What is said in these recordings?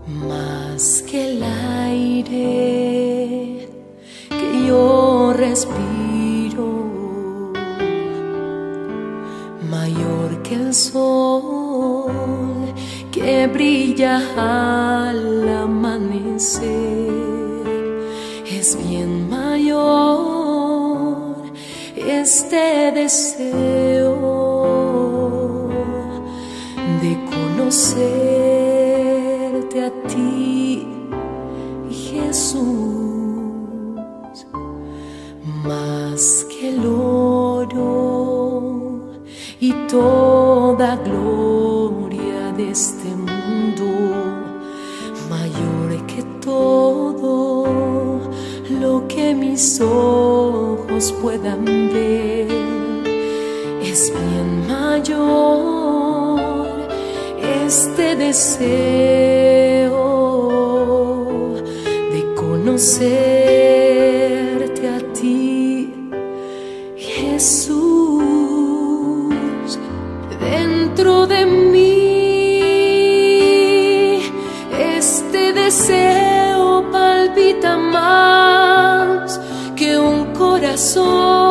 Más que el aire que yo respiro, mayor que el sol que brilla al amanecer, es bien mayor este deseo de conocerte a ti, Jesús, más que el oro y toda gloria de este mundo, mayor que todo lo que mis ojos puedan ver, es bien mayor este deseo de conocerte a ti, Jesús. Dentro de mí este deseo palpita más que un corazón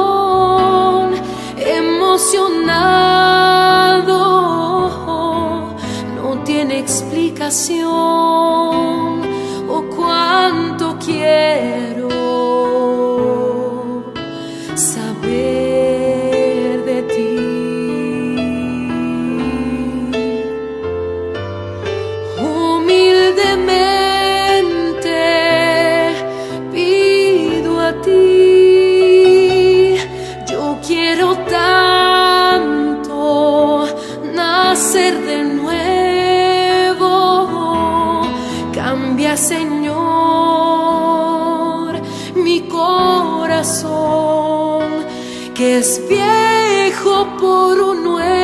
emocionado. No tiene explicación. Oh, cuánto quiero saber de ti. Humildemente pido a ti. Yo quiero tanto nacer de nuevo. Cambia, Señor, mi corazón, que es viejo por un nuevo.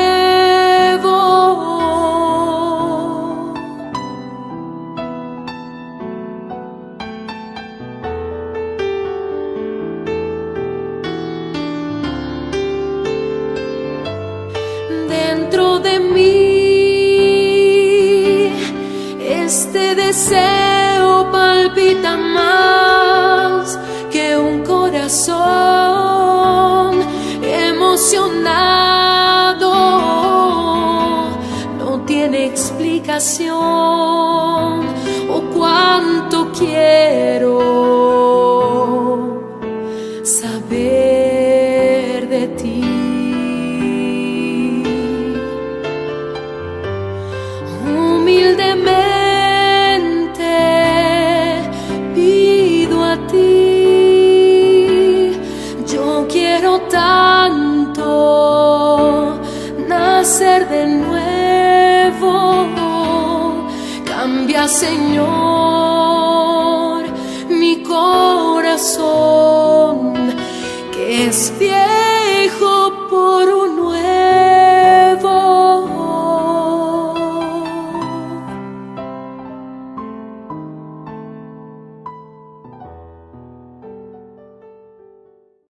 Dentro de mí este deseo palpita más que un corazón emocionado. No tiene explicación. Oh, cuánto quiero saber de ti. Humildemente pido a ti. Yo quiero tanto nacer de nuevo. Cambia, Señor, mi corazón, que es viejo por un nuevo.